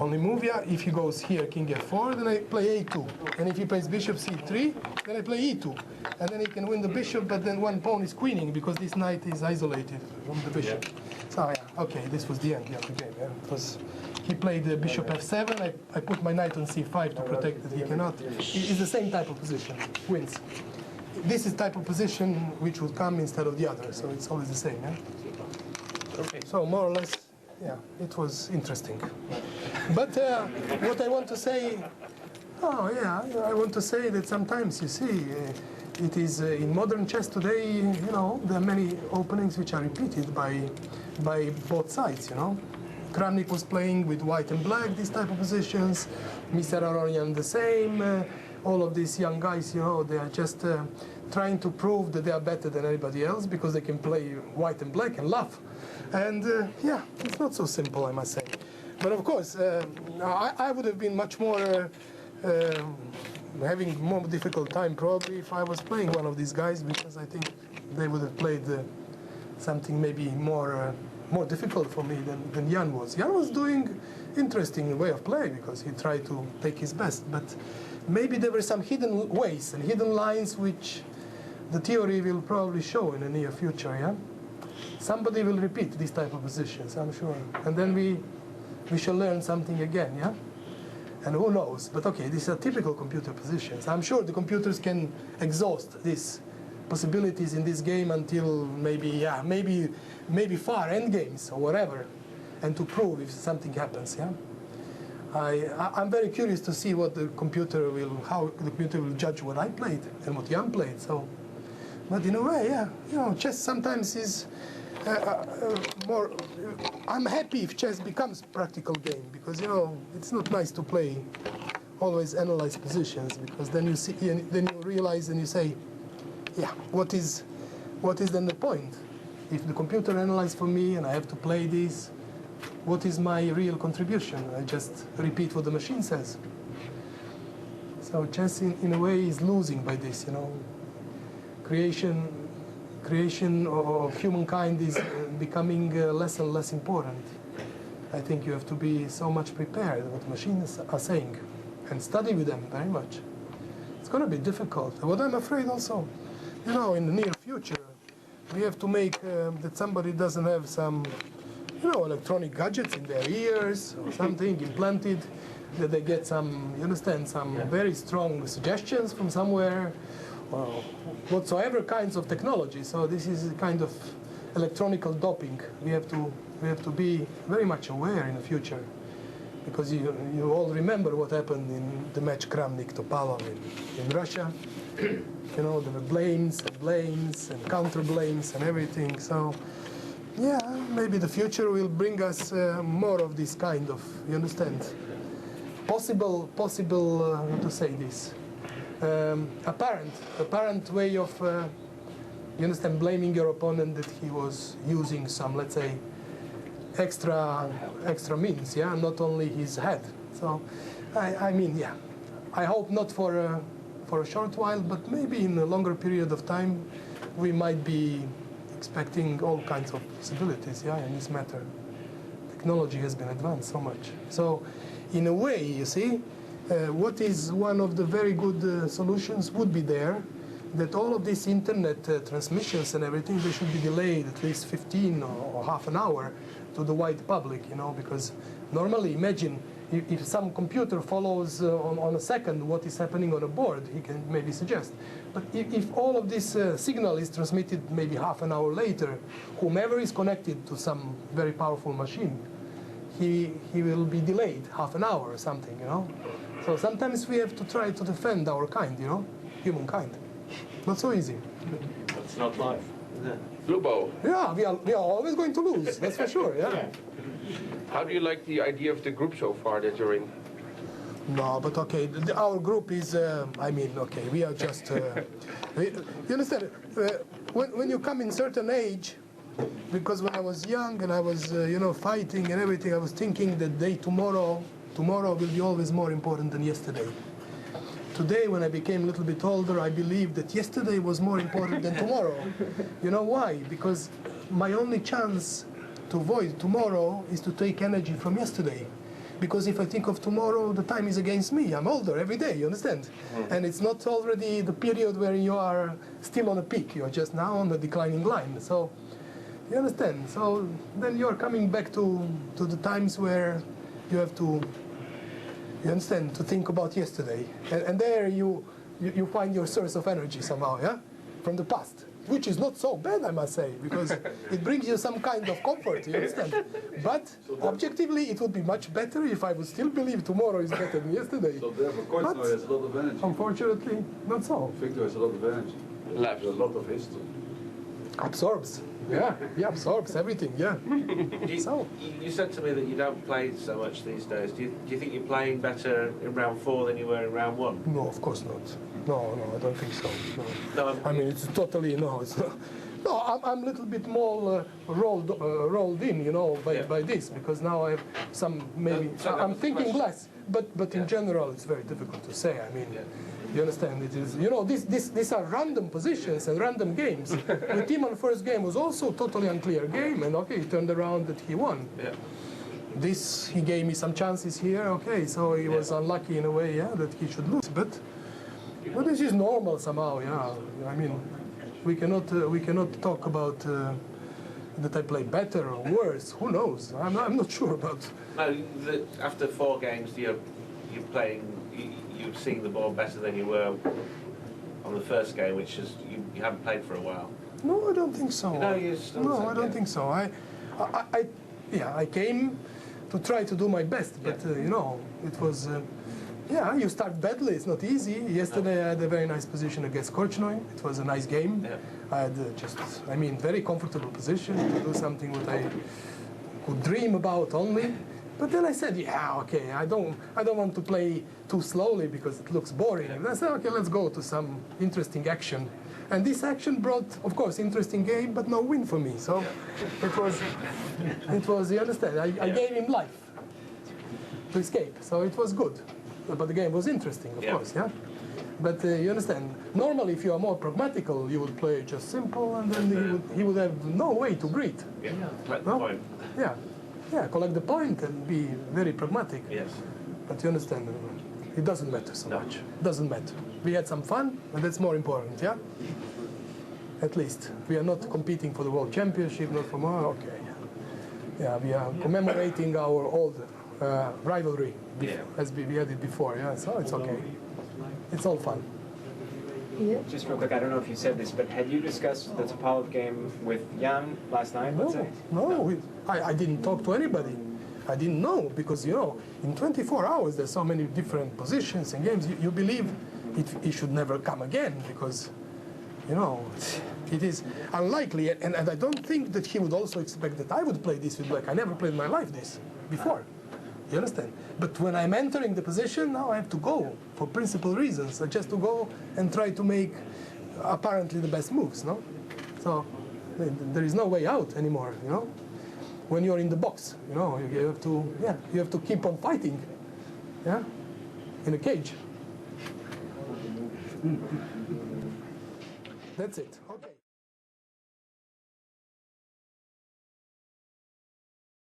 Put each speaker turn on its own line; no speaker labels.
only move, yeah. If he goes here, king f4, then I play a2. And if he plays bishop c3, then I play e2. And then he can win the bishop, but then one pawn is queening because this knight is isolated from the bishop. Yeah. So yeah, okay, this was the end of the game. Yeah. Because he played the bishop f7. I put my knight on c5 to protect that he cannot. It's the same type of position. Wins. This is type of position which would come instead of the other, so it's always the same. Yeah? Okay. So more or less, yeah, it was interesting. But what I want to say, I want to say that sometimes you see, it is in modern chess today. You know, there are many openings which are repeated by both sides. You know, Kramnik was playing with white and black, these type of positions. Mr. Aronian the same. All of these young guys, you know, they are just trying to prove that they are better than anybody else because they can play white and black and laugh. And yeah, it's not so simple, I must say. But of course, I would have been much more having more difficult time probably if I was playing one of these guys, because I think they would have played something maybe more difficult for me than Jan was. Jan was doing interesting way of play because he tried to take his best, but maybe there were some hidden ways and hidden lines which the theory will probably show in the near future. Yeah, somebody will repeat these type of positions, I'm sure, and then we shall learn something again. Yeah, and who knows? But okay, these are typical computer positions. I'm sure the computers can exhaust these possibilities in this game until maybe far end games or whatever, and to prove if something happens. Yeah. I'm very curious to see how the computer will judge what I played and what Jan played. So, but in a way, yeah, you know, chess sometimes is more. I'm happy if chess becomes a practical game, because you know it's not nice to play always analyze positions, because then you see, then you realize and you say, yeah, what is then the point? If the computer analyzes for me and I have to play this, what is my real contribution? I just repeat what the machine says. So chess, in a way, is losing by this. You know, creation of humankind is becoming less and less important. I think you have to be so much prepared what machines are saying, and study with them very much. It's going to be difficult. What I'm afraid also, you know, in the near future, we have to make that somebody doesn't have some, you know, electronic gadgets in their ears or something implanted, that they get some, you understand, some very strong suggestions from somewhere, or whatsoever kinds of technology. So this is a kind of electronical doping. We have to be very much aware in the future, because you all remember what happened in the match Kramnik-Topalov in Russia. You know, there were blames and counter blames and everything. So yeah, maybe the future will bring us more of this kind of, you understand, possible how to say this, apparent way of, you understand, blaming your opponent that he was using some, let's say, extra means, yeah, not only his head. So I mean, yeah, I hope not for a short while, but maybe in a longer period of time we might be expecting all kinds of possibilities, yeah, in this matter. Technology has been advanced so much. So in a way, you see, what is one of the very good solutions would be there, that all of these internet transmissions and everything, they should be delayed at least 15 or half an hour to the wide public, you know, because normally, imagine if some computer follows on a second what is happening on a board, he can maybe suggest. But if all of this signal is transmitted maybe half an hour later, whomever is connected to some very powerful machine, he will be delayed half an hour or something, you know. So sometimes we have to try to defend our kind, you know, humankind. Not so easy.
That's not life, is it?
Ljubo.
Yeah, we are always going to lose, that's for sure, yeah.
How do you like the idea of the group so far that you're in?
No, but okay, our group is, I mean, okay, we are just, you understand, when you come in certain age, because when I was young and I was, you know, fighting and everything, I was thinking that tomorrow will be always more important than yesterday. Today, when I became a little bit older, I believe that yesterday was more important than tomorrow. You know why? Because my only chance to avoid tomorrow is to take energy from yesterday. Because if I think of tomorrow, the time is against me. I'm older every day, you understand? And it's not already the period where you are still on a peak. You're just now on the declining line. So, you understand? So then you're coming back to the times where you have to, you understand, to think about yesterday. And there you find your source of energy somehow, yeah? From the past. Which is not so bad, I must say, because it brings you some kind of comfort, you understand? But objectively, it would be much better if I would still believe tomorrow is better than yesterday.
So therefore, Corus has a lot of energy.
Unfortunately, not so.
Victor has a lot of energy.
Left.
There's a lot of history.
Absorbs. Yeah, he absorbs everything, yeah. So.
You said to me that you don't play so much these days. Do you think you're playing better in round 4 than you were in round 1?
No, of course not. No, I don't think so.
No,
I mean, it's totally, no, it's not. No, I'm a little bit more rolled in, you know, by this, because now I have some, maybe, I'm thinking less, but in general it's very difficult to say. I mean, you understand, it is, you know, these are random positions and random games. With him on the first game was also totally unclear game, and okay, he turned around that he won.
Yeah.
This, he gave me some chances here, okay, so he was unlucky in a way, yeah, that he should lose, but this is normal somehow, yeah. I mean, we cannot talk about that I play better or worse. Who knows? I'm not sure about.
No, after 4 games, you're playing. You're seeing the ball better than you were on the first game, which is you haven't played for a while.
No, I don't think so.
No, you still
no, I don't think so. I came to try to do my best, but you know, it was. Yeah, you start badly, it's not easy. Yesterday I had a very nice position against Korchnoi. It was a nice game.
Yeah.
I had very comfortable position to do something that I could dream about only. But then I said, yeah, okay, I don't want to play too slowly because it looks boring. And I said, okay, let's go to some interesting action. And this action brought, of course, interesting game, but no win for me. So it was, you understand, I gave him life to escape. So it was good. But the game was interesting, of course, yeah? But you understand, normally if you are more pragmatical, you would play just simple, and then he would have no way to greet.
Yeah, collect the point.
Yeah, collect the point and be very pragmatic.
Yes.
But you understand, it doesn't matter so much. It doesn't matter. We had some fun, and that's more important, yeah? At least. We are not competing for the World Championship, not for more, okay. Yeah, we are commemorating our old rivalry, as we had it before, yeah, so it's okay. It's all fun.
Yeah. Just real quick, I don't know if you said this, but had you discussed the Topalov game with Jan last night, let's say?
No, I didn't talk to anybody. I didn't know, because, you know, in 24 hours there's so many different positions and games. You believe it should never come again, because, you know, it is unlikely, and I don't think that he would also expect that I would play this with black. I never played in my life this before. You understand? But when I'm entering the position, now I have to go for principal reasons. I just to go and try to make apparently the best moves, no? So there is no way out anymore, you know? When you're in the box, you know, you have to keep on fighting, yeah? In a cage. That's it.